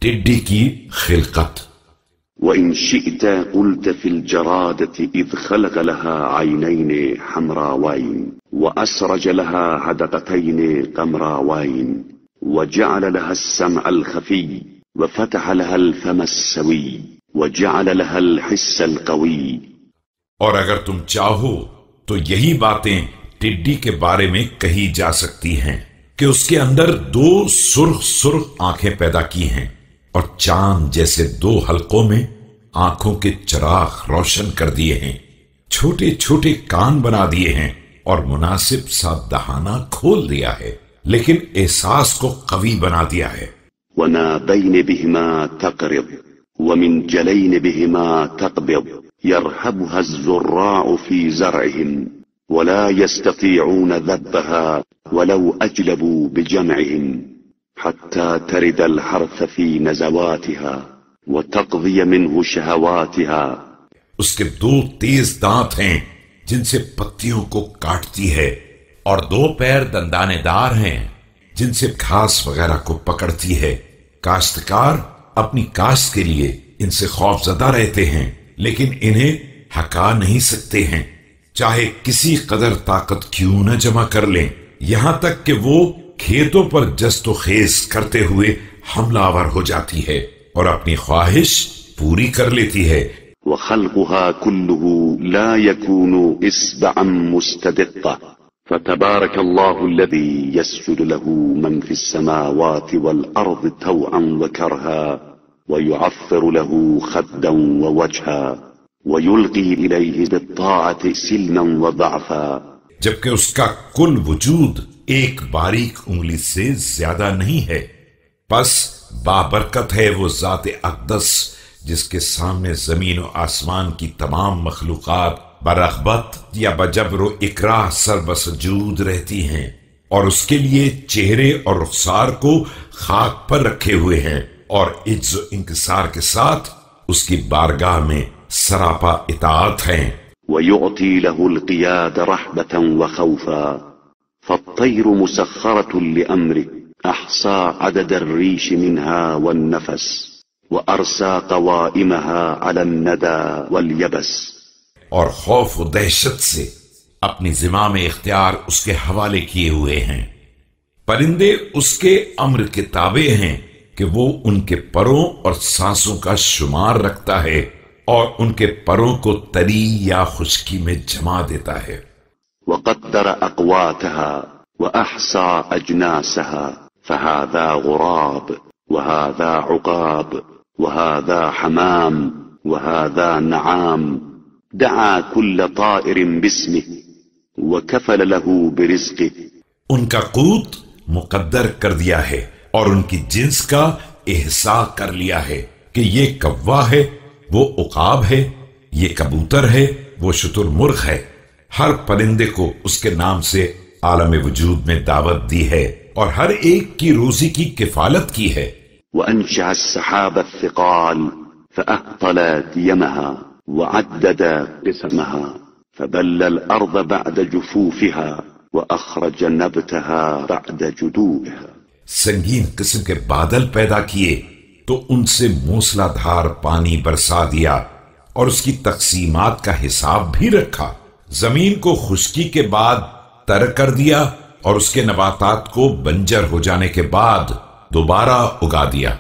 ٹڈی کی خلقت۔ وإن شئت قلت في الجرادة إذ خلق لها عينين حمراوين وأسرج لها هدقتين قمراوين وجعل لها السمع الخفي وفتح لها الفم السوي وجعل لها الحس القوي۔ اور اگر تم چاہو تو یہی باتیں ٹڈی کے بارے میں کہی جا سکتی ہیں کہ اس کے اندر 2 سرخ سرخ آنکھیں پیدا کی ہیں اور چاند جیسے 2 حلقوں میں آنکھوں کے چراغ روشن کر دیے ہیں، چھوٹے چھوٹے کان بنا دیے ہیں اور مناسب سا دہانہ کھول دیا ہے، لیکن احساس کو قوی بنا دیا ہے۔ وما بين بهما تقرض ومن جلين بهما تقبض يرهبها الزراع في زرعهم ولا يستطيعون ذبها ولو أجلبوا بجمعهم حتى ترد الحرث في نزواتها وتقضي منه شهواتها۔ اس کے 2 تیز دانت ہیں جن سے پتیوں کو کاٹتی ہے، اور 2 پیر دندانے دار ہیں جن سے گھاس وغیرہ کو پکڑتی ہے۔ کاشتکار اپنی کاشت کے لیے ان سے خوف زدہ رہتے ہیں، لیکن انہیں ہکا نہیں سکتے ہیں، چاہے کسی قدر طاقت کیوں نہ جمع کر لیں، یہاں تک کہ وہ کھیتوں پر جست و خیز کرتے ہوئے حملہ آور ہو جاتی ہے اور اپنی خواہش پوری کر لیتی ہے۔ وخلقها كله لا يكون إصبعا مستدقة فتبارك الله الذي يسجد له من في السماوات والأرض طوعا وكرها ويعفر له خدا ووجها ويلقي إليه بالطاعة سلما وضعفا، جبکہ اس کا کل وجود ایک باریک انگلی سے زیادہ نہیں ہے، پس بابرکت ہے وہ ذات اقدس جس کے سامنے زمین و آسمان کی تمام مخلوقات برغبت یا بجبر و اکراہ سر بسجود رہتی ہیں، اور اس کے لیے چہرے اور رخسار کو خاک پر رکھے ہوئے ہیں، اور عجز و انکسار کے ساتھ اس کی بارگاہ میں سراپا اطاعت ہیں۔ ويعطي له القياد رحبة وخوفا فالطير مسخرة لأمره أحصى عدد الريش منها والنفس وأرسى قوائمها على الندى واليبس۔ اور خوف و دہشت سے اپنی زمام اختیار اس کے حوالے کیے ہوئے ہیں، پرندے اس کے امر کے تابع ہیں کہ وہ ان کے پروں اور سانسوں کا شمار رکھتا ہے اور ان کے پروں کو تری یا خشکی میں جما دیتا ہے۔ وقدر أقواتها وأحصى أجناسها فهذا غراب وهذا عقاب وهذا حمام وهذا نعام دعا كل طائر باسمه وكفل له برزقه۔ ان کا قوت مقدر کر دیا ہے اور ان کی جنس کا احصاء کر لیا ہے کہ یہ کوا ہے، وہ عقاب ہے، یہ کبوتر ہے، وہ شتر مرغ ہے۔ ہر پرندے کو اس کے نام سے عالم وجود میں دعوت دی ہے اور ہر ایک کی روزی کی کفالت کی ہے۔ وأنشأ السحاب الثقال فأهطل يمها وعدد قسمها فبل الأرض بعد جفوفها وأخرج نبتها بعد جدوبها۔ سنگین قسم کے بادل پیدا کیے تو ان سے موسلا دھار پانی برسا دیا اور اس کی تقسیمات کا حساب بھی رکھا، زمین کو خشکی کے بعد تر کر دیا اور اس کے نباتات کو بنجر ہو جانے کے بعد دوبارہ اگا دیا۔